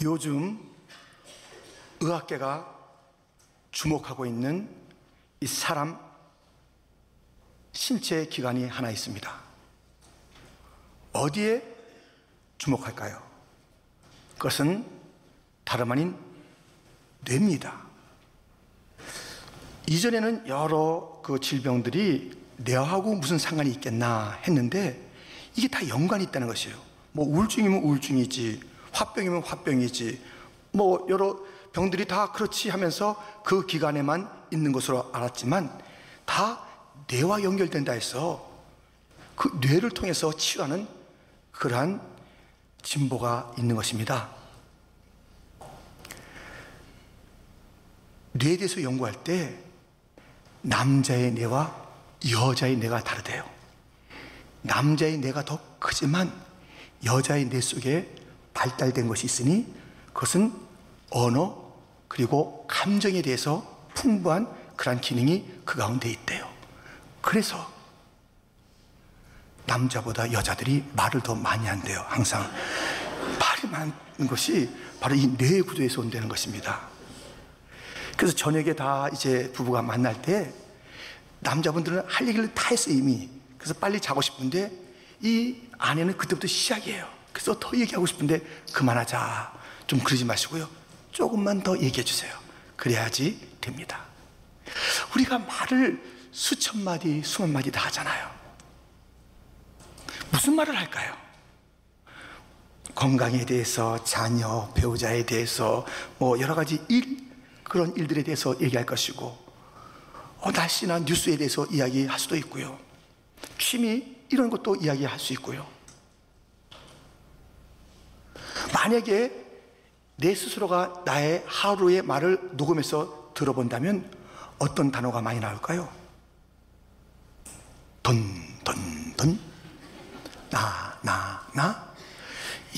요즘 의학계가 주목하고 있는 이 사람 신체 기관이 하나 있습니다. 어디에 주목할까요? 그것은 다름 아닌 뇌입니다. 이전에는 여러 질병들이 뇌하고 무슨 상관이 있겠나 했는데 이게 다 연관이 있다는 것이에요. 뭐 우울증이면 우울증이지, 화병이면 화병이지, 뭐 여러 병들이 다 그렇지 하면서 그 기관에만 있는 것으로 알았지만 다 뇌와 연결된다 해서 그 뇌를 통해서 치료하는 그러한 진보가 있는 것입니다. 뇌에 대해서 연구할 때 남자의 뇌와 여자의 뇌가 다르대요. 남자의 뇌가 더 크지만 여자의 뇌 속에 발달된 것이 있으니 그것은 언어 그리고 감정에 대해서 풍부한 그러한 기능이 그 가운데 있대요. 그래서 남자보다 여자들이 말을 더 많이 한대요. 항상 말이 많은 것이 바로 이 뇌 구조에서 온다는 것입니다. 그래서 저녁에 다 이제 부부가 만날 때 남자분들은 할 얘기를 다 했어요 이미. 그래서 빨리 자고 싶은데 이 아내는 그때부터 시작이에요. 그래서 더 얘기하고 싶은데 그만하자, 좀 그러지 마시고요, 조금만 더 얘기해 주세요. 그래야지 됩니다. 우리가 말을 수천 마디 수만 마디 다 하잖아요. 무슨 말을 할까요? 건강에 대해서, 자녀, 배우자에 대해서, 뭐 여러 가지 그런 일들에 대해서 얘기할 것이고, 날씨나 뉴스에 대해서 이야기할 수도 있고요, 취미 이런 것도 이야기할 수 있고요. 만약에 내 스스로가 나의 하루의 말을 녹음해서 들어본다면 어떤 단어가 많이 나올까요? 돈, 나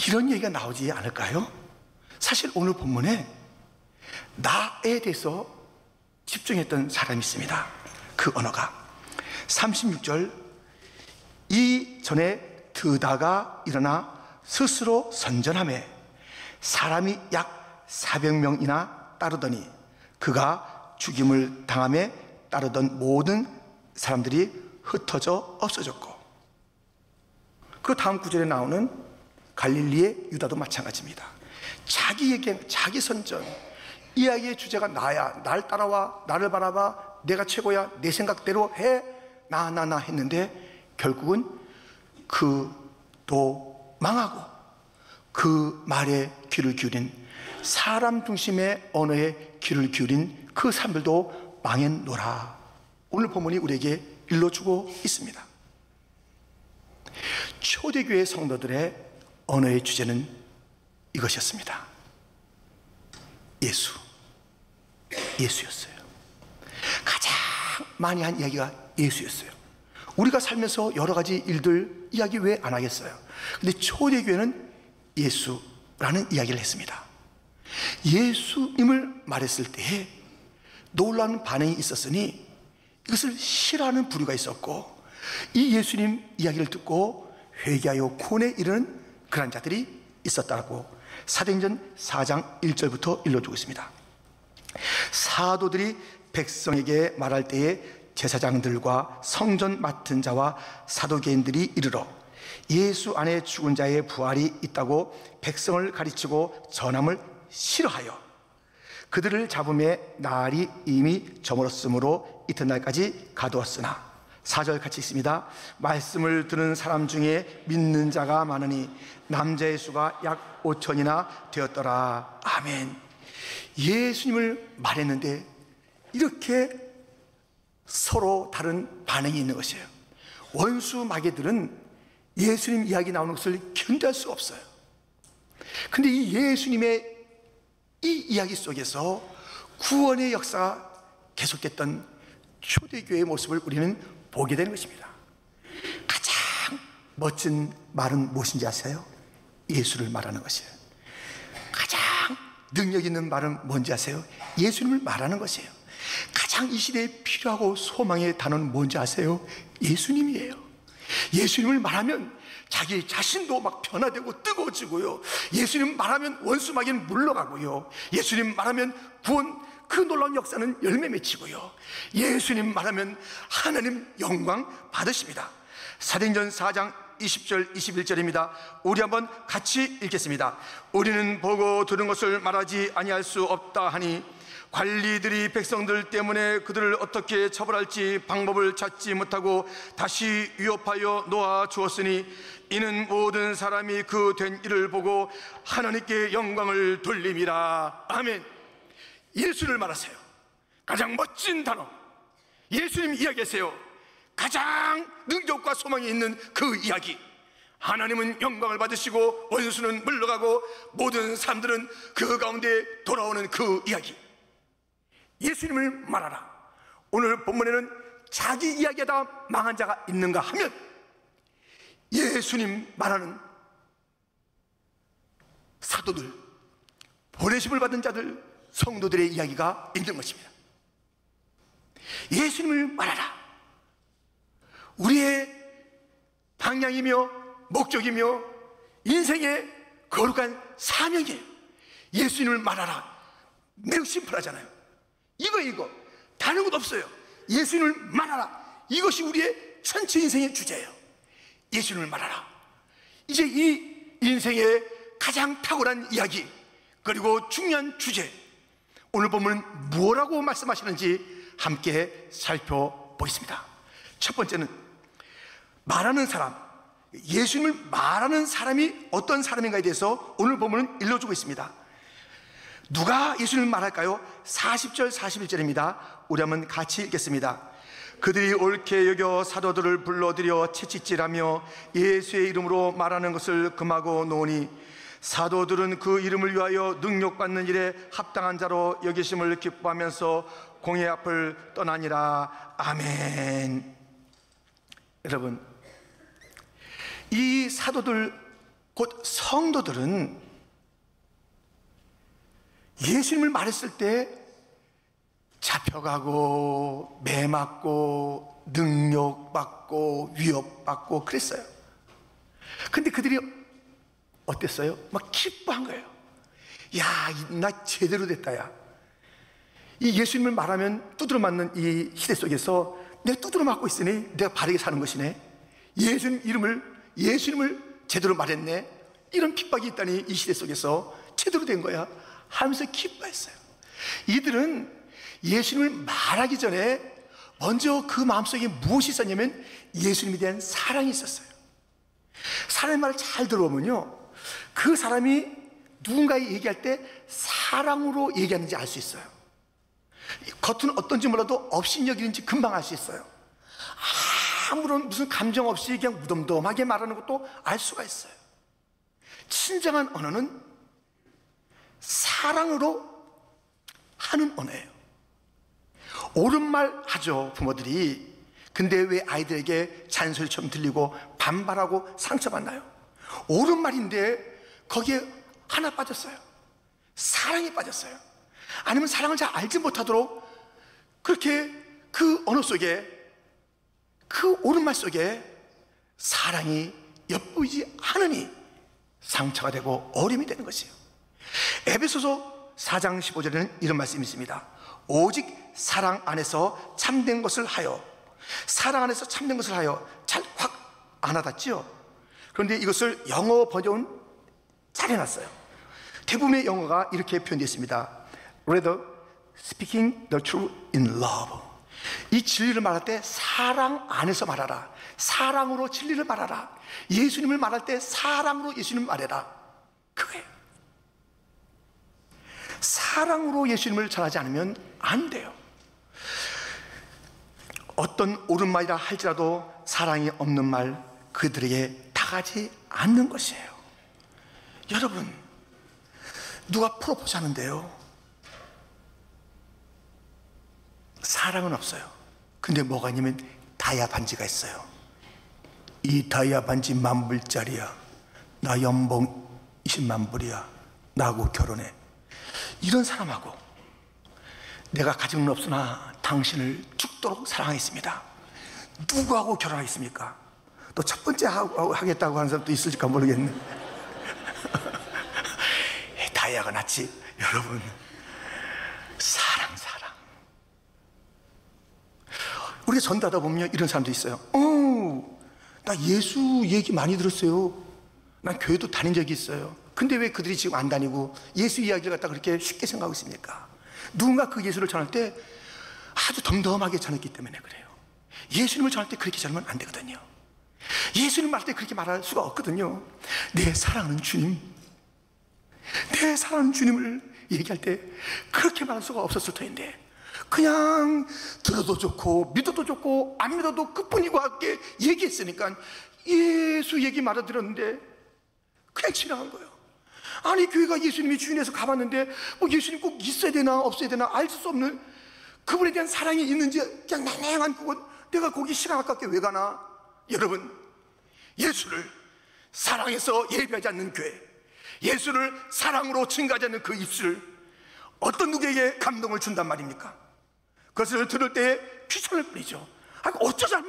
이런 얘기가 나오지 않을까요? 사실 오늘 본문에 나에 대해서 집중했던 사람이 있습니다. 그 언어가 36절, 이전에 드다가 일어나 스스로 선전하매 사람이 약 400명이나 따르더니 그가 죽임을 당함에 따르던 모든 사람들이 흩어져 없어졌고, 그 다음 구절에 나오는 갈릴리의 유다도 마찬가지입니다. 자기 얘기, 자기 선전, 이야기의 주제가 나야, 날 따라와, 나를 바라봐, 내가 최고야, 내 생각대로 해, 나 했는데 결국은 그도 망하고 그 말에 귀를 기울인, 사람 중심의 언어에 귀를 기울인 그 사람들도 망했노라. 오늘 본문이 우리에게 일러주고 있습니다. 초대교회 성도들의 언어의 주제는 이것이었습니다. 예수였어요. 가장 많이 한 이야기가 예수였어요. 우리가 살면서 여러 가지 일들 이야기 왜 안 하겠어요? 근데 초대교회는 예수라는 이야기를 했습니다. 예수님을 말했을 때에 놀라운 반응이 있었으니 이것을 싫어하는 부류가 있었고, 이 예수님 이야기를 듣고 회개하여 구원에 이르는 그런 자들이 있었다고 사도행전 4장 1절부터 일러주고 있습니다. 사도들이 백성에게 말할 때에 제사장들과 성전 맡은 자와 사도개인들이 이르러 예수 안에 죽은 자의 부활이 있다고 백성을 가르치고 전함을 싫어하여 그들을 잡음에 날이 이미 저물었으므로 이튿날까지 가두었으나, 4절 같이 있습니다. 말씀을 들은 사람 중에 믿는 자가 많으니 남자의 수가 약 5천이나 되었더라. 아멘. 예수님을 말했는데 이렇게 서로 다른 반응이 있는 것이에요. 원수 마귀들은 예수님 이야기 나오는 것을 견딜 수 없어요. 근데 이 예수님의 이 이야기 속에서 구원의 역사가 계속됐던 초대교회의 모습을 우리는 보게 되는 것입니다. 가장 멋진 말은 무엇인지 아세요? 예수를 말하는 것이에요. 가장 능력 있는 말은 뭔지 아세요? 예수님을 말하는 것이에요. 가장 이 시대에 필요하고 소망의 단어는 뭔지 아세요? 예수님이에요. 예수님을 말하면 자기 자신도 막 변화되고 뜨거워지고요. 예수님 말하면 원수 마귀는 물러가고요. 예수님 말하면 구원, 그 놀라운 역사는 열매 맺히고요. 예수님 말하면 하나님 영광 받으십니다. 사도행전 4장 20절 21절입니다. 우리 한번 같이 읽겠습니다. 우리는 보고 들은 것을 말하지 아니할 수 없다 하니 관리들이 백성들 때문에 그들을 어떻게 처벌할지 방법을 찾지 못하고 다시 위협하여 놓아 주었으니 이는 모든 사람이 그 된 일을 보고 하나님께 영광을 돌림이라. 아멘. 예수를 말하세요. 가장 멋진 단어, 예수님 이야기하세요. 가장 능력과 소망이 있는 그 이야기. 하나님은 영광을 받으시고 원수는 물러가고 모든 사람들은 그 가운데 돌아오는 그 이야기. 예수님을 말하라. 오늘 본문에는 자기 이야기에다 망한 자가 있는가 하면 예수님 말하는 사도들, 보내심을 받은 자들, 성도들의 이야기가 있는 것입니다. 예수님을 말하라. 우리의 방향이며 목적이며 인생의 거룩한 사명이에요. 예수님을 말하라. 매우 심플하잖아요. 이거 다른 것 없어요. 예수님을 말하라. 이것이 우리의 전체 인생의 주제예요. 예수님을 말하라. 이제 이 인생의 가장 탁월한 이야기, 그리고 중요한 주제, 오늘 보면 뭐라고 말씀하시는지 함께 살펴보겠습니다. 첫 번째는 말하는 사람, 예수님을 말하는 사람이 어떤 사람인가에 대해서 오늘 보면 일러주고 있습니다. 누가 예수님을 말할까요? 40절 41절입니다 우리 한번 같이 읽겠습니다. 그들이 옳게 여겨 사도들을 불러들여 채찍질하며 예수의 이름으로 말하는 것을 금하고 노니 사도들은 그 이름을 위하여 능력받는 일에 합당한 자로 여기심을 기뻐하면서 공회 앞을 떠나니라. 아멘. 여러분, 이 사도들 곧 성도들은 예수님을 말했을 때 잡혀가고 매맞고 능력받고 위협받고 그랬어요. 근데 그들이 어땠어요? 막 기뻐한 거예요. 야, 나 제대로 됐다. 야, 이 예수님을 말하면 두드러 맞는 이 시대 속에서 내가 두드러 맞고 있으니 내가 바르게 사는 것이네. 예수님을 제대로 말했네. 이런 핍박이 있다니 이 시대 속에서 제대로 된 거야 하면서 기뻐했어요. 이들은 예수님을 말하기 전에 먼저 그 마음속에 무엇이 있었냐면 예수님에 대한 사랑이 있었어요. 사람의 말을 잘 들어보면요, 그 사람이 누군가에 얘기할 때 사랑으로 얘기하는지 알 수 있어요. 겉은 어떤지 몰라도 업신여기는지 금방 알 수 있어요. 아무런 무슨 감정 없이 그냥 무덤덤하게 말하는 것도 알 수가 있어요. 진정한 언어는 사랑으로 하는 언어예요. 옳은 말 하죠, 부모들이. 근데 왜 아이들에게 잔소리처럼 들리고 반발하고 상처받나요? 옳은 말인데 거기에 하나 빠졌어요. 사랑이 빠졌어요. 아니면 사랑을 잘 알지 못하도록 그렇게 그 언어 속에, 그 옳은 말 속에 사랑이 엿보이지 않으니 상처가 되고 어려움이 되는 것이에요. 에베소서 4장 15절에는 이런 말씀이 있습니다. 오직 사랑 안에서 참된 것을 하여, 사랑 안에서 참된 것을 하여. 잘 확 안 와닿지요? 그런데 이것을 영어 버전 잘 해놨어요. 대부분의 영어가 이렇게 표현되어 있습니다. Rather speaking the truth in love. 이 진리를 말할 때 사랑 안에서 말하라. 사랑으로 진리를 말하라. 예수님을 말할 때 사랑으로 예수님을 말해라. 그거예요. 사랑으로 예수님을 전하지 않으면 안 돼요. 어떤 옳은 말이라 할지라도 사랑이 없는 말, 그들에게 다가지 않는 것이에요. 여러분, 누가 프로포즈 하는데요, 사랑은 없어요. 근데 뭐가 있냐면 다이아 반지가 있어요. 이 다이아 반지 10,000불짜리야. 나 연봉 20만 불이야. 나하고 결혼해. 이런 사람하고 내가 가진 건 없으나 당신을 죽도록 사랑하겠습니다. 누구하고 결혼하겠습니까? 또 첫 번째 하겠다고 하는 사람도 있을까 모르겠네. 다이아가 낫지. 여러분, 사랑. 우리가 전도하다 보면 이런 사람도 있어요. 나 예수 얘기 많이 들었어요. 난 교회도 다닌 적이 있어요. 근데 왜 그들이 지금 안 다니고 예수 이야기를 갖다 그렇게 쉽게 생각하고 있습니까? 누군가 그 예수를 전할 때 아주 덤덤하게 전했기 때문에 그래요. 예수님을 전할 때 그렇게 전하면 안 되거든요. 예수님 말할 때 그렇게 말할 수가 없거든요. 내 사랑하는 주님, 내 사랑하는 주님을 얘기할 때 그렇게 말할 수가 없었을 터인데, 그냥 들어도 좋고 믿어도 좋고 안 믿어도 그뿐이고 함께 얘기했으니까 예수 얘기 말아 들었는데 그냥 지나간 거예요. 아니, 교회가 예수님이 주인에서 가봤는데 뭐 예수님 꼭 있어야 되나 없어야 되나 알 수 없는 그분에 대한 사랑이 있는지 그냥 냉랭한 그곳, 내가 거기 시간 아깝게 왜 가나? 여러분, 예수를 사랑해서 예배하지 않는 교회, 예수를 사랑으로 증가하지 않는 그 입술, 어떤 누구에게 감동을 준단 말입니까? 그것을 들을 때 귀찮을 뿐이죠. 어쩌란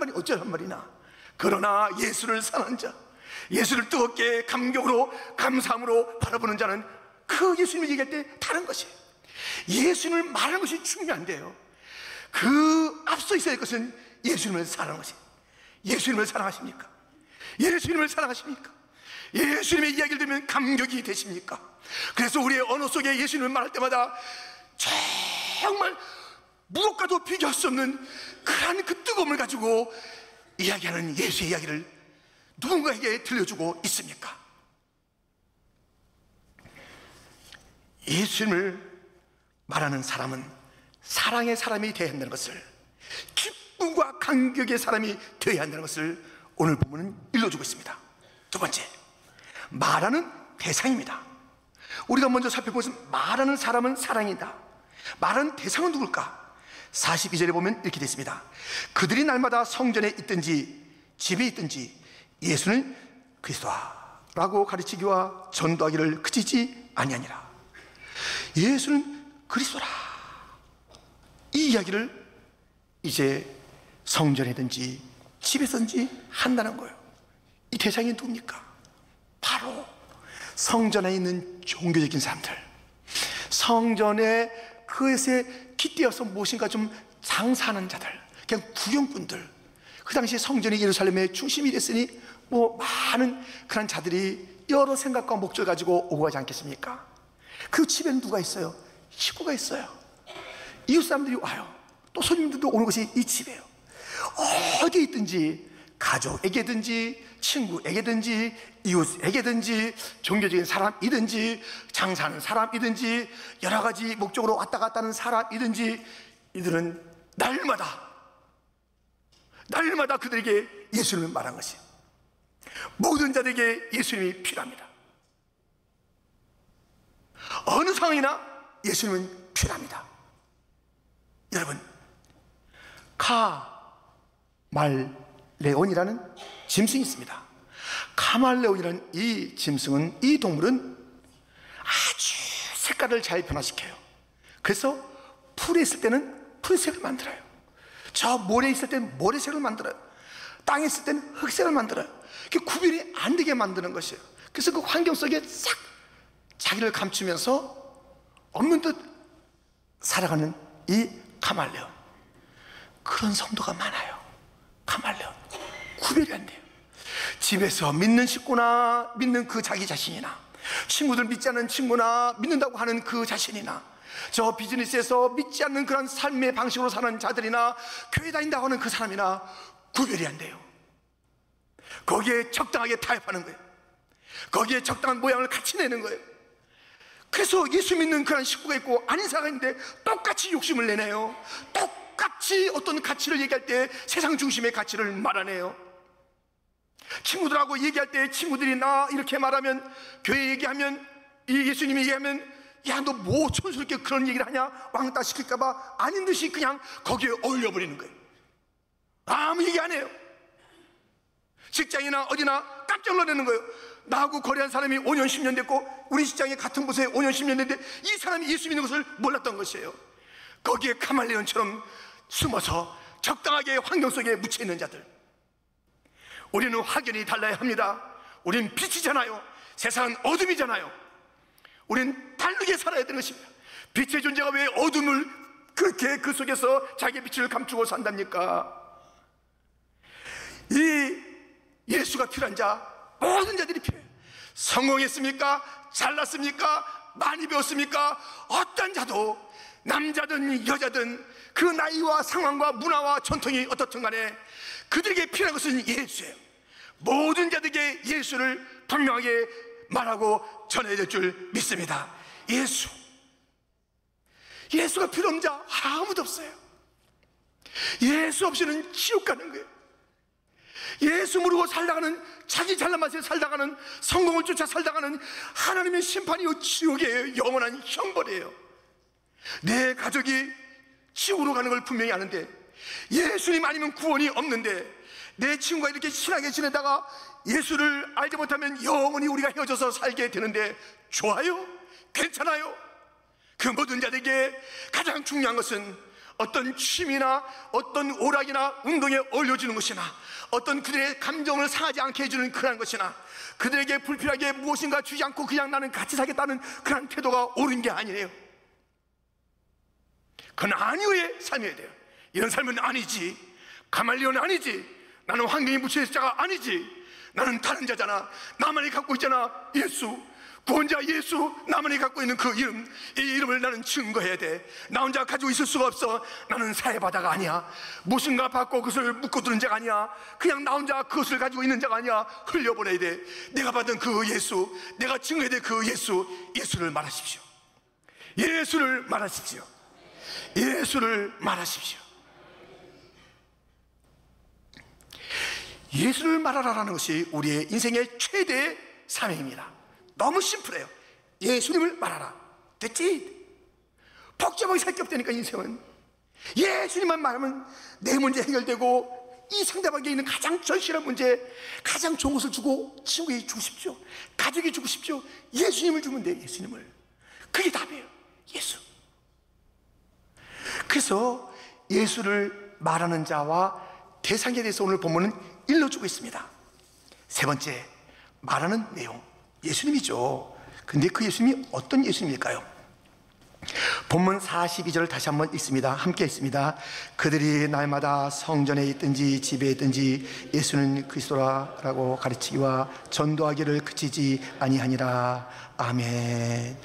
말이나. 그러나 예수를 사랑하는 자, 예수를 뜨겁게 감격으로 감사함으로 바라보는 자는 그 예수님을 얘기할 때 다른 것이에요. 예수님을 말하는 것이 중요한데요, 그 앞서 있어야 할 것은 예수님을 사랑하는 것이에요. 예수님을 사랑하십니까? 예수님을 사랑하십니까? 예수님의 이야기를 들으면 감격이 되십니까? 그래서 우리의 언어 속에 예수님을 말할 때마다 정말 무엇과도 비교할 수 없는 그러한 그 뜨거움을 가지고 이야기하는 예수의 이야기를 누군가에게 들려주고 있습니까? 예수님을 말하는 사람은 사랑의 사람이 되어야 한다는 것을, 기쁨과 감격의 사람이 되어야 한다는 것을 오늘 본문은 일러주고 있습니다. 두 번째, 말하는 대상입니다. 우리가 먼저 살펴보면 말하는 사람은 사랑이다. 말하는 대상은 누굴까? 42절에 보면 이렇게 되어 있습니다. 그들이 날마다 성전에 있든지 집에 있든지 예수는 그리스도라고 가르치기와 전도하기를 그치지 아니하니라. 예수는 그리스도라, 이 이야기를 이제 성전이든지 집에서든지 한다는 거예요. 이 대상이 누굽니까? 바로 성전에 있는 종교적인 사람들, 성전에 그것에 깃대어서 무엇인가 좀 장사하는 자들, 그냥 구경꾼들. 그 당시 성전이 예루살렘의 중심이 됐으니 뭐 많은 그런 자들이 여러 생각과 목적을 가지고 오고 가지 않겠습니까? 그 집에는 누가 있어요? 식구가 있어요. 이웃 사람들이 와요. 또 손님들도 오는 것이 이 집이에요. 어디에 있든지, 가족에게든지 친구에게든지 이웃에게든지 종교적인 사람이든지 장사하는 사람이든지 여러 가지 목적으로 왔다 갔다 하는 사람이든지, 이들은 날마다 그들에게 예수님을 말한 것이, 모든 자들에게 예수님이 필요합니다. 어느 상황이나 예수님은 필요합니다. 여러분, 카말레온이라는 짐승이 있습니다. 카말레온이라는 이 짐승은, 이 동물은 아주 색깔을 잘 변화시켜요. 그래서 풀에 있을 때는 풀색을 만들어요. 저 모래에 있을 때는 모래색을 만들어요. 땅에 있을 때는 흙색을 만들어요. 구별이 안 되게 만드는 것이에요. 그래서 그 환경 속에 싹 자기를 감추면서 없는 듯 살아가는 이 카말레온. 그런 성도가 많아요. 카말레온 구별이 안 돼요. 집에서 믿는 식구나 믿는 그 자기 자신이나, 친구들 믿지 않는 친구나 믿는다고 하는 그 자신이나, 저 비즈니스에서 믿지 않는 그런 삶의 방식으로 사는 자들이나, 교회 다닌다고 하는 그 사람이나 구별이 안 돼요. 거기에 적당하게 타협하는 거예요. 거기에 적당한 모양을 같이 내는 거예요. 그래서 예수 믿는 그런 식구가 있고 아닌 사람이 있는데 똑같이 욕심을 내네요. 똑같이 어떤 가치를 얘기할 때 세상 중심의 가치를 말하네요. 친구들하고 얘기할 때 친구들이 나 이렇게 말하면, 교회 얘기하면, 이 예수님이 얘기하면, 야, 너 뭐 촌스럽게 그런 얘기를 하냐, 왕따 시킬까봐 아닌 듯이 그냥 거기에 어울려버리는 거예요. 아무 얘기 안 해요. 직장이나 어디나 깜짝 놀라는 거예요. 나하고 거래한 사람이 5년 10년 됐고 우리 직장에 같은 부서에 5년 10년 됐는데 이 사람이 예수 믿는 것을 몰랐던 것이에요. 거기에 카말레온처럼 숨어서 적당하게 환경 속에 묻혀있는 자들. 우리는 확연히 달라야 합니다. 우리는 빛이잖아요. 세상은 어둠이잖아요. 우리는 다르게 살아야 되는 것입니다. 빛의 존재가 왜 어둠을 그렇게 그 속에서 자기의 빛을 감추고 산답니까? 이 예수가 필요한 자, 모든 자들이 필요해요. 성공했습니까? 잘났습니까? 많이 배웠습니까? 어떤 자도, 남자든 여자든 그 나이와 상황과 문화와 전통이 어떻든 간에 그들에게 필요한 것은 예수예요. 모든 자들에게 예수를 분명하게 말하고 전해야 될 줄 믿습니다. 예수가 필요 없는 자 아무도 없어요. 예수 없이는 지옥 가는 거예요. 예수 모르고 살다가는, 자기 잘난 맛에 살다가는, 성공을 쫓아 살다가는 하나님의 심판이요 지옥이에요. 영원한 형벌이에요. 내 가족이 지옥으로 가는 걸 분명히 아는데, 예수님 아니면 구원이 없는데, 내 친구가 이렇게 친하게 지내다가 예수를 알지 못하면 영원히 우리가 헤어져서 살게 되는데 좋아요? 괜찮아요? 그 모든 자들에게 가장 중요한 것은 어떤 취미나 어떤 오락이나 운동에 어울려주는 것이나 어떤 그들의 감정을 상하지 않게 해주는 그러한 것이나 그들에게 불필요하게 무엇인가 주지 않고 그냥 나는 같이 살겠다는 그런 태도가 옳은 게 아니래요. 그건 아니오의 삶이어야 돼요. 이런 삶은 아니지. 가말리오는 아니지. 나는 황금이 묻혀있을 자가 아니지. 나는 다른 자잖아. 나만이 갖고 있잖아. 예수, 구원자 예수, 나만이 갖고 있는 그 이름, 이 이름을 나는 증거해야 돼. 나 혼자 가지고 있을 수가 없어. 나는 사회바다가 아니야. 무엇인가 받고 그것을 묶어두는 자가 아니야. 그냥 나 혼자 그것을 가지고 있는 자가 아니야. 흘려보내야 돼. 내가 받은 그 예수, 내가 증거해야 될 그 예수, 예수를 말하십시오. 예수를 말하십시오. 예수를 말하십시오. 예수를 말하라는 것이 우리의 인생의 최대의 사명입니다. 너무 심플해요. 예수님을 말하라. 됐지? 복잡하게 살 게 없다니까. 인생은 예수님만 말하면 내 문제 해결되고 이 상대방에게 있는 가장 절실한 문제, 가장 좋은 것을 주고 친구에게 주고 싶죠. 가족에게 주고 싶죠. 예수님을 주면 돼요. 예수님을. 그게 답이에요. 예수. 그래서 예수를 말하는 자와 대상에 대해서 오늘 본문은 일러주고 있습니다. 세 번째, 말하는 내용, 예수님이죠. 근데 그 예수님이 어떤 예수님일까요? 본문 42절을 다시 한번 읽습니다. 함께 읽습니다. 그들이 날마다 성전에 있든지 집에 있든지 예수는 그리스도라고 가르치기와 전도하기를 그치지 아니하니라. 아멘.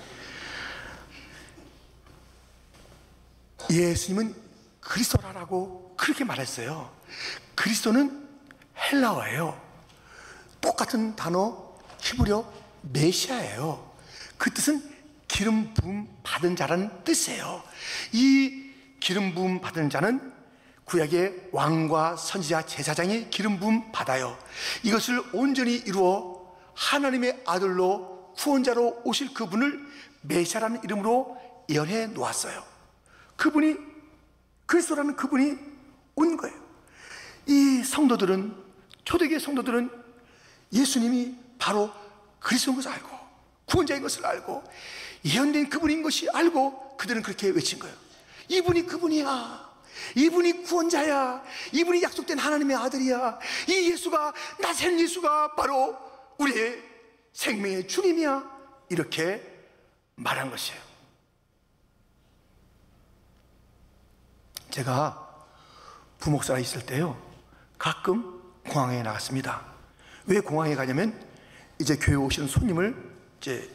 예수님은 그리스도라고 그렇게 말했어요. 그리스도는 헬라어예요. 똑같은 단어 히브리어 메시아예요. 그 뜻은 기름 부음 받은 자라는 뜻이에요. 이 기름 부음 받은 자는 구약의 왕과 선지자 제사장이 기름 부음 받아요. 이것을 온전히 이루어 하나님의 아들로 구원자로 오실 그분을 메시아라는 이름으로 예언해 놓았어요. 그분이, 그리스도라는 그분이 온 거예요. 이 성도들은, 초대교회 성도들은 예수님이 바로 그리스도인 것을 알고 구원자인 것을 알고 예언된 그분인 것이 알고 그들은 그렇게 외친 거예요. 이분이 그분이야. 이분이 구원자야. 이분이 약속된 하나님의 아들이야. 이 예수가, 나사렛 예수가 바로 우리의 생명의 주님이야. 이렇게 말한 것이에요. 제가 부목사가 있을 때요, 가끔 공항에 나갔습니다. 왜 공항에 가냐면 이제 교회 오시는 손님을 이제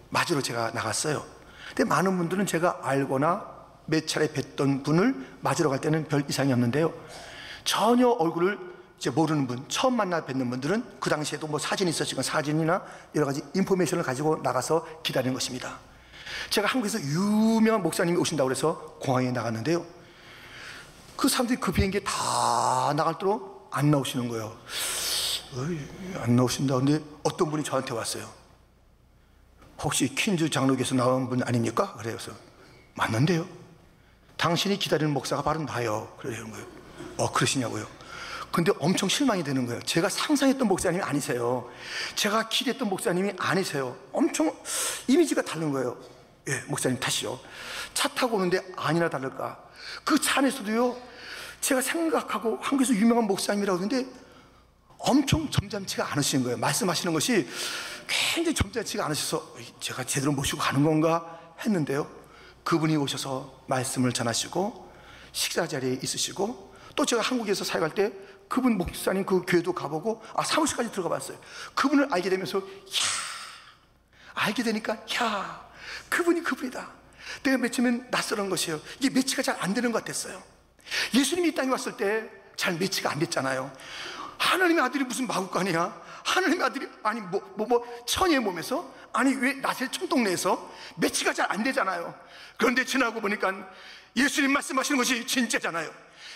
맞으러 제가 나갔어요. 근데 많은 분들은 제가 알거나 몇 차례 뵀던 분을 맞으러 갈 때는 별 이상이 없는데요, 전혀 얼굴을 이제 모르는 분, 처음 만나 뵙는 분들은 그 당시에도 뭐 사진이 있었으니까 사진이나 여러 가지 인포메이션을 가지고 나가서 기다리는 것입니다. 제가 한국에서 유명한 목사님이 오신다고 해서 공항에 나갔는데요, 그 사람들이 그 비행기에 다 나갈 때로 안 나오시는 거예요. 안 나오신다. 근데 어떤 분이 저한테 왔어요. 혹시 퀸즈 장로교에서 나온 분 아닙니까? 그래서 맞는데요. 당신이 기다리는 목사가 바로 나요. 그러는 거예요. 그러시냐고요. 근데 엄청 실망이 되는 거예요. 제가 상상했던 목사님이 아니세요. 제가 기대했던 목사님이 아니세요. 엄청 이미지가 다른 거예요. 예, 목사님 탓이요. 차 타고 오는데 아니나 다를까, 그 차 안에서도요, 제가 생각하고 한국에서 유명한 목사님이라고 하는데 엄청 점잖지가 않으신 거예요. 말씀하시는 것이 굉장히 점잖지가 않으셔서 제가 제대로 모시고 가는 건가 했는데요, 그분이 오셔서 말씀을 전하시고 식사 자리에 있으시고, 또 제가 한국에서 사역할 때 그분 목사님 그 교회도 가보고 사무실까지 들어가 봤어요. 그분을 알게 되면서 알게 되니까 그분이 그분이다. 내가 매치면 낯설은 것이에요. 이게 매치가 잘 안 되는 것 같았어요. 예수님이 이 땅에 왔을 때 잘 매치가 안 됐잖아요. 하나님의 아들이 무슨 마구간이야? 하나님의 아들이 아니 천의 몸에서, 아니 왜 나셀 청동네에서 매치가 잘 안 되잖아요. 그런데 지나고 보니까 예수님 말씀하시는 것이 진짜잖아요.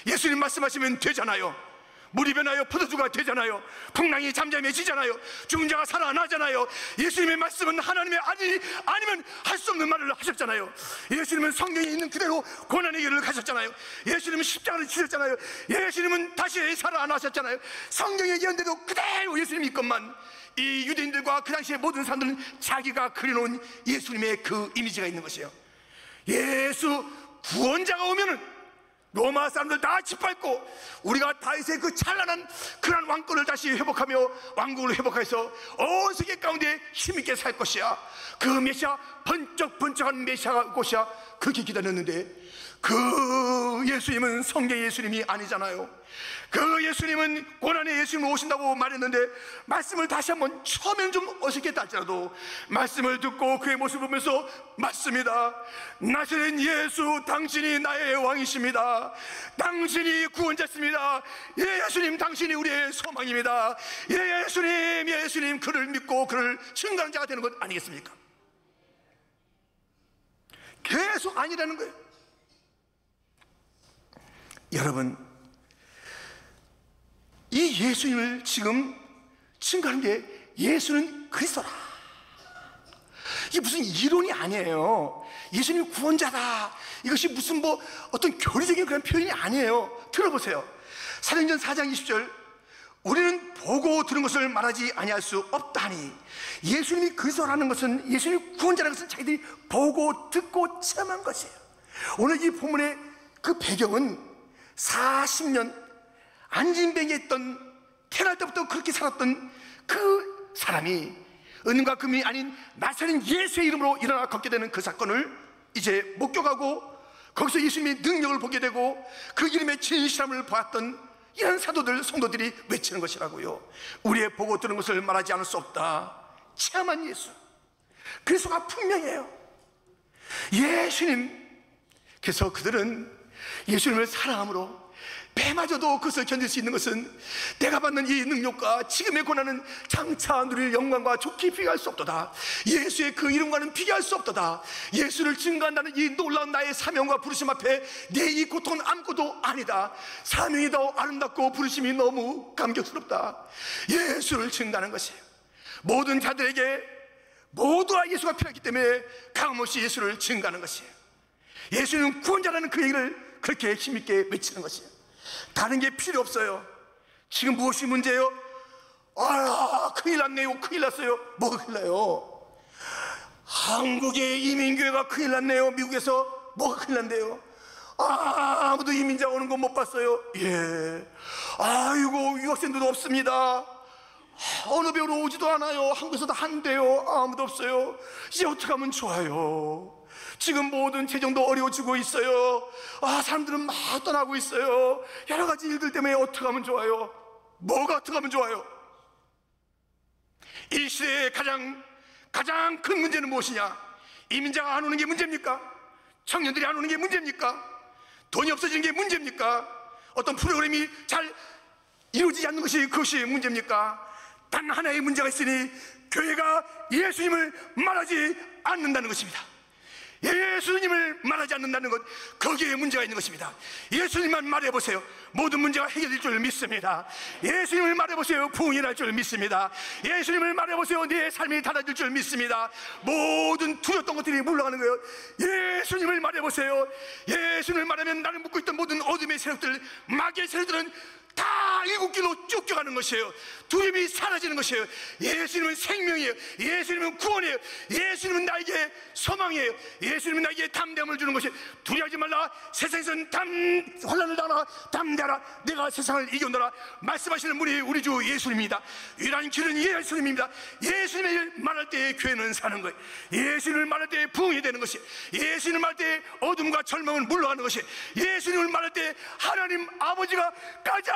예수님 말씀하시면 되잖아요. 물이 변하여 포도주가 되잖아요. 풍랑이 잠잠해지잖아요. 죽은 자가 살아나잖아요. 예수님의 말씀은 하나님의 아들이 아니면 할 수 없는 말을 하셨잖아요. 예수님은 성경에 있는 그대로 고난의 길을 가셨잖아요. 예수님은 십자가를 지셨잖아요. 예수님은 다시 살아나셨잖아요. 성경에 예언대로 그대로 예수님이 있건만, 이 유대인들과 그 당시의 모든 사람들은 자기가 그려놓은 예수님의 그 이미지가 있는 것이에요. 예수 구원자가 오면은 로마 사람들 다 짓밟고 우리가 다윗의 그 찬란한 그런 왕권을 다시 회복하며 왕국을 회복해서 온 세계 가운데 힘있게 살 것이야. 그 메시아, 번쩍번쩍한 메시아가 것이야. 그렇게 기다렸는데 그 예수님은 성경의 예수님이 아니잖아요. 그 예수님은 고난의 예수님 오신다고 말했는데, 말씀을 다시 한번 처음엔 좀 어색했다 할지라도 말씀을 듣고 그의 모습을 보면서 맞습니다. 나사렛 예수, 당신이 나의 왕이십니다. 당신이 구원자십니다. 예수님, 당신이 우리의 소망입니다. 예수님 그를 믿고 그를 증거하는 자가 되는 것 아니겠습니까? 계속 아니라는 거예요. 여러분, 이 예수님을 지금 증거하는 게 예수는 그리스도라. 이게 무슨 이론이 아니에요. 예수님 구원자다, 이것이 무슨 어떤 교리적인 그런 표현이 아니에요. 들어보세요. 사도행전 4장 20절, 우리는 보고 들은 것을 말하지 아니할 수 없다니. 예수님이 그리스도라는 것은, 예수님이 구원자라는 것은 자기들이 보고 듣고 체험한 것이에요. 오늘 이 본문의 그 배경은 40년 안진뱅이에 있던, 태어날 때부터 그렇게 살았던 그 사람이 은과 금이 아닌 나사렛 예수의 이름으로 일어나 걷게 되는 그 사건을 이제 목격하고, 거기서 예수님의 능력을 보게 되고 그 이름의 진실함을 보았던 이런 사도들, 성도들이 외치는 것이라고요. 우리의 보고 들은 것을 말하지 않을 수 없다. 체험한 예수, 그리스도가 분명해요. 예수님. 그래서 그들은 예수님을 사랑함으로 배마저도 그것을 견딜 수 있는 것은 내가 받는 이 능력과 지금의 고난은 장차 누릴 영광과 좋게 비교할 수 없도다. 예수의 그 이름과는 비교할 수 없도다. 예수를 증거한다는 이 놀라운 나의 사명과 부르심 앞에 내 이 고통은 아무것도 아니다. 사명이 더 아름답고 부르심이 너무 감격스럽다. 예수를 증거하는 것이에요. 모든 자들에게 모두가 예수가 필요했기 때문에 강함없이 예수를 증거하는 것이에요. 예수는 구원자라는 그 얘기를 그렇게 힘있게 외치는 것이에요. 다른 게 필요 없어요. 지금 무엇이 문제예요? 큰일 났네요. 큰일 났어요. 뭐가 큰일 나요? 한국의 이민교회가 큰일 났네요. 미국에서 뭐가 큰일 난대요? 아무도 이민자 오는 거 못 봤어요. 아이고, 유학생들도 없습니다. 어느 배우로 오지도 않아요. 한국에서도 한대요. 아무도 없어요. 이제 어떻게 하면 좋아요? 지금 모든 재정도 어려워지고 있어요. 사람들은 막 떠나고 있어요. 여러 가지 일들 때문에 어떻게 하면 좋아요? 뭐가 어떻게 하면 좋아요? 이 시대의 가장 큰 문제는 무엇이냐? 이민자가 안 오는 게 문제입니까? 청년들이 안 오는 게 문제입니까? 돈이 없어지는 게 문제입니까? 어떤 프로그램이 잘 이루어지지 않는 것이 그것이 문제입니까? 단 하나의 문제가 있으니 교회가 예수님을 말하지 않는다는 것입니다. 예수님을 말하지 않는다는 것, 거기에 문제가 있는 것입니다. 예수님만 말해보세요. 모든 문제가 해결될 줄 믿습니다. 예수님을 말해보세요. 부흥이 날 줄 믿습니다. 예수님을 말해보세요. 내 삶이 달라질 줄 믿습니다. 모든 두려웠던 것들이 물러가는 거예요. 예수님을 말해보세요. 예수님을 말하면 나를 묶고 있던 모든 어둠의 세력들, 마귀의 세력들은 다 다 일곱 길로 쫓겨가는 것이에요. 두려움이 사라지는 것이에요. 예수님은 생명이에요. 예수님은 구원이에요. 예수님은 나에게 소망이에요. 예수님은 나에게 담대함을 주는 것이에요. 두려워하지 말라. 세상에서는 혼란을 당하라. 담대하라. 내가 세상을 이겨노라. 말씀하시는 분이 우리 주 예수님입니다. 유일한 길은 예수님입니다. 예수님을 말할 때 교회는 사는 거예요. 예수님을 말할 때 부흥이 되는 것이, 예수님을 말할 때 어둠과 절망은 물러가는 것이, 예수님을 말할 때 하나님 아버지가 가장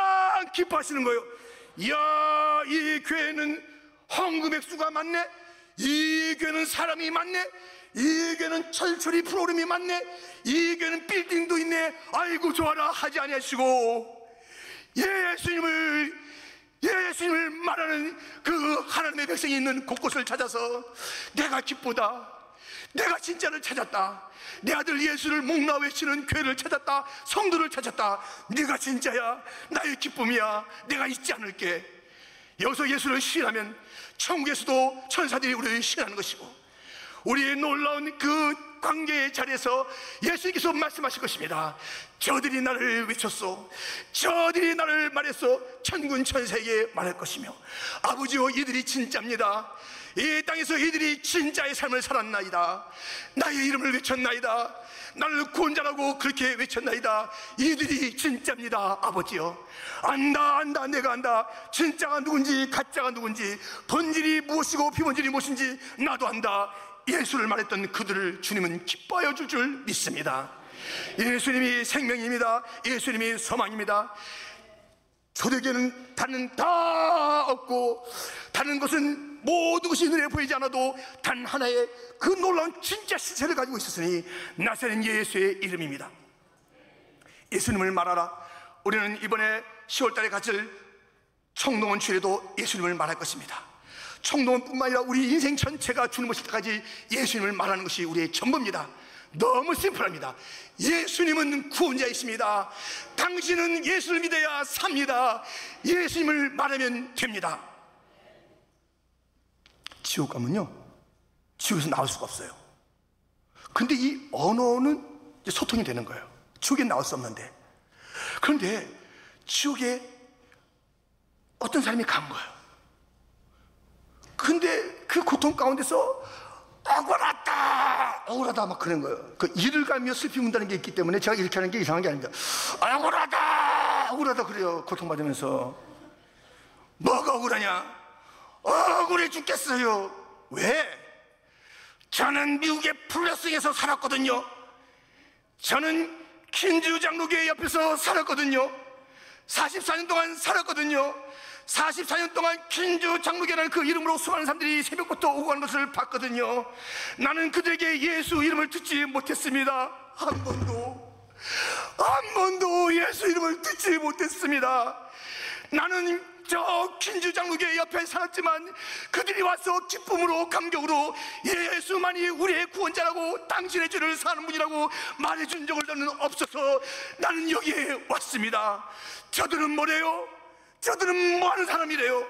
기뻐하시는 거예요. 이야, 이 교회는 헌금 액수가 많네. 이 교회는 사람이 많네. 이 교회는 철철이 프로그램이 많네. 이 교회는 빌딩도 있네. 아이고 좋아라 하지 아니하시고 예수님을 말하는 그 하나님의 백성이 있는 곳곳을 찾아서 내가 기쁘다, 내가 진짜를 찾았다, 내 아들 예수를 목나 외치는 교회를 찾았다, 성도를 찾았다, 네가 진짜야, 나의 기쁨이야, 내가 잊지 않을게. 여기서 예수를 시인하면 천국에서도 천사들이 우리를 시인하는 것이고, 우리의 놀라운 그 관계의 자리에서 예수님께서 말씀하실 것입니다. 저들이 나를 외쳤소, 저들이 나를 말했소, 천군 천사에게 말할 것이며, 아버지여 이들이 진짜입니다. 이 땅에서 이들이 진짜의 삶을 살았나이다. 나의 이름을 외쳤나이다. 나를 구원자라고 그렇게 외쳤나이다. 이들이 진짜입니다. 아버지여, 안다 내가 안다. 진짜가 누군지 가짜가 누군지, 본질이 무엇이고 비본질이 무엇인지 나도 안다. 예수를 말했던 그들을 주님은 기뻐하여 줄 줄 믿습니다. 예수님이 생명입니다. 예수님이 소망입니다. 저에게는 다른 다 없고, 다른 것은 모든 것이 눈에 보이지 않아도 단 하나의 그 놀라운 진짜 시체를 가지고 있었으니 나사렛 예수의 이름입니다. 예수님을 말하라. 우리는 이번에 10월달에 가질 청동원 주일에도 예수님을 말할 것입니다. 청동원뿐만 아니라 우리 인생 전체가 주님 오실 때까지 예수님을 말하는 것이 우리의 전부입니다. 너무 심플합니다. 예수님은 구원자이십니다. 당신은 예수를 믿어야 삽니다. 예수님을 말하면 됩니다. 지옥 가면요, 지옥에서 나올 수가 없어요. 근데 이 언어는 이제 소통이 되는 거예요. 지옥에 나올 수 없는데. 그런데 지옥에 어떤 사람이 간 거예요. 근데 그 고통 가운데서 억울하다 막 그런 거예요. 그 이를 갈며 슬피 운다는 게 있기 때문에 제가 이렇게 하는 게 이상한 게 아닙니다. 억울하다 그래요. 고통받으면서. 뭐가 억울하냐? 억울해 죽겠어요. 왜? 저는 미국의 플러스에서 살았거든요. 저는 킨즈 장로교회 옆에서 살았거든요. 44년 동안 살았거든요. 44년 동안 킨즈 장로교라는 그 이름으로 수많은 사람들이 새벽부터 오고 가는 것을 봤거든요. 나는 그들에게 예수 이름을 듣지 못했습니다. 한 번도 예수 이름을 듣지 못했습니다. 나는 저 킨즈 장로교회 옆에 살았지만 그들이 와서 기쁨으로 감격으로 예수만이 우리의 구원자라고, 당신의 죄를 사는 분이라고 말해준 적은 없어서 나는 여기에 왔습니다. 저들은 뭐래요? 저들은 뭐하는 사람이래요?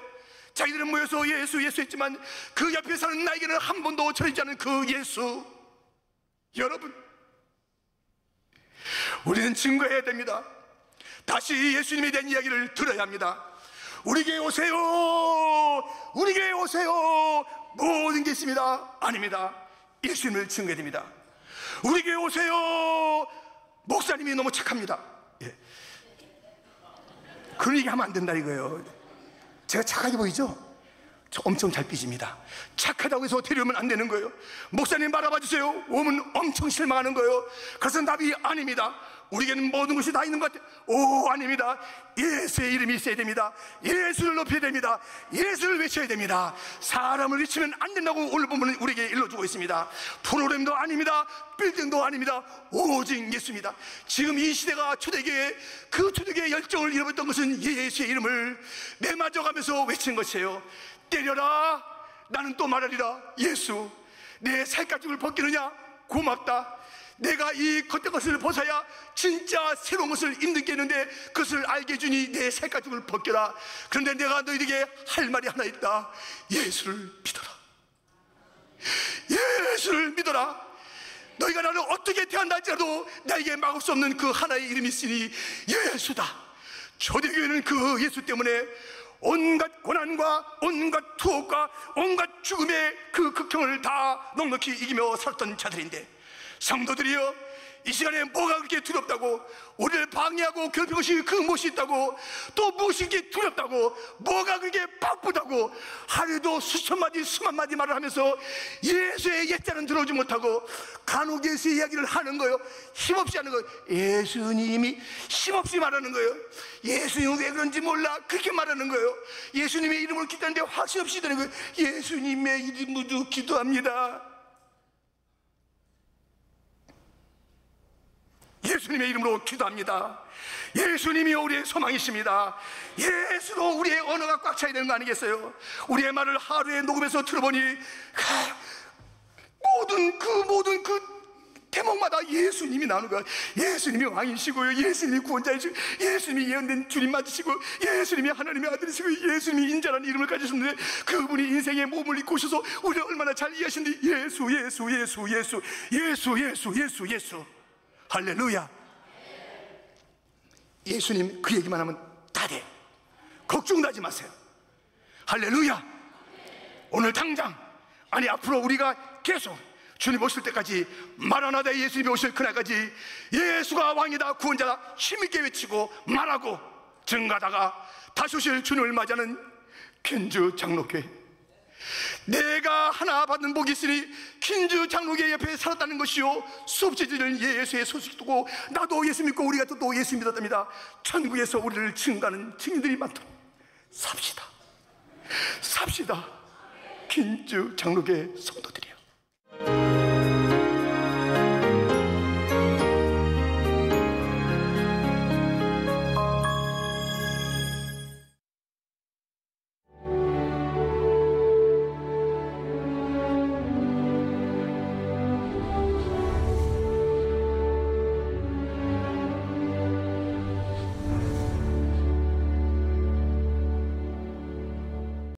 자기들은 모여서 예수 했지만 그 옆에 사는 나에게는 한 번도 전하지 않은 그 예수. 여러분, 우리는 증거해야 됩니다. 다시 예수님에 대한 이야기를 들어야 합니다. 우리 교회 오세요, 우리 교회 오세요, 모든 게 있습니다. 아닙니다. 예수님을 증거해야 됩니다. 우리 교회 오세요, 목사님이 너무 착합니다. 예. 그런 얘기 하면 안 된다 이거예요. 제가 착하게 보이죠? 저 엄청 잘 삐집니다. 착하다고 해서 데려오면 안 되는 거예요. 목사님 바라봐 주세요. 오면 엄청 실망하는 거예요. 그래서 답이 아닙니다. 우리에게는 모든 것이 다 있는 것 같아요. 오, 아닙니다. 예수의 이름이 있어야 됩니다. 예수를 높여야 됩니다. 예수를 외쳐야 됩니다. 사람을 외치면 안 된다고 오늘 본문은 우리에게 일러주고 있습니다. 프로그램도 아닙니다. 빌딩도 아닙니다. 오직 예수입니다. 지금 이 시대가 초대교회, 그 초대교회의 열정을 잃어버렸던 것은 예수의 이름을 내맞아가면서 외친 것이에요. 때려라, 나는 또 말하리라. 예수, 내 살갗죽을 벗기느냐? 고맙다. 내가 이 겉된 것을 벗어야 진짜 새로운 것을 입는 게 있는데 그것을 알게 해주니 내 살갗죽을 벗겨라. 그런데 내가 너희에게 할 말이 하나 있다. 예수를 믿어라. 예수를 믿어라. 너희가 나를 어떻게 대한다 할지라도 나에게 막을 수 없는 그 하나의 이름이 있으니 예수다. 초대교회는 그 예수 때문에 온갖 고난과 온갖 투옥과 온갖 죽음의 그 극형을 다 넉넉히 이기며 살았던 자들인데, 성도들이여, 이 시간에 뭐가 그렇게 두렵다고, 우리를 방해하고 괴롭히는 것이 그 무엇이 있다고, 또 무엇이 그렇게 두렵다고, 뭐가 그렇게 바쁘다고 하루에도 수천 마디 수만 마디 말을 하면서 예수의 옛자는 들어오지 못하고 간혹 예수의 이야기를 하는 거예요. 힘없이 하는 거예요. 예수님이 힘없이 말하는 거예요. 예수님은 왜 그런지 몰라 그렇게 말하는 거예요. 예수님의 이름으로 기도하는데 확신 없이 되는 거예요. 예수님의 이름으로 기도합니다. 예수님의 이름으로 기도합니다. 예수님이 우리의 소망이십니다. 예수로 우리의 언어가 꽉 차야 되는 거 아니겠어요? 우리의 말을 하루에 녹음해서 들어보니 모든 그 대목마다 예수님이 나오는 거야. 예수님이 왕이시고요, 예수님이 구원자이시고, 예수님이 예언된 주님 맞으시고, 예수님이 하나님의 아들이시고, 예수님이 인자라는 이름을 가지셨는데 그분이 인생의 몸을 입고 오셔서 우리를 얼마나 잘 이해하시는데, 예수. 할렐루야. 예수님 그 얘기만 하면 다 돼. 걱정도 하지 마세요. 할렐루야. 오늘 당장, 아니 앞으로 우리가 계속 주님 오실 때까지, 마라나다 예수님이 오실 그날까지 예수가 왕이다, 구원자다 힘있게 외치고 말하고 증가하다가 다시 오실 주님을 맞이하는 퀸즈 장로교회, 내가 하나 받는 복이 있으니 퀸즈 장로교회 옆에 살았다는 것이요, 수없이 들은 예수의 소식이 두고 나도 예수 믿고 우리가 또 예수 믿었답니다. 천국에서 우리를 증가하는 증인들이 많도록 삽시다. 퀸즈 장로교회 성도들이요.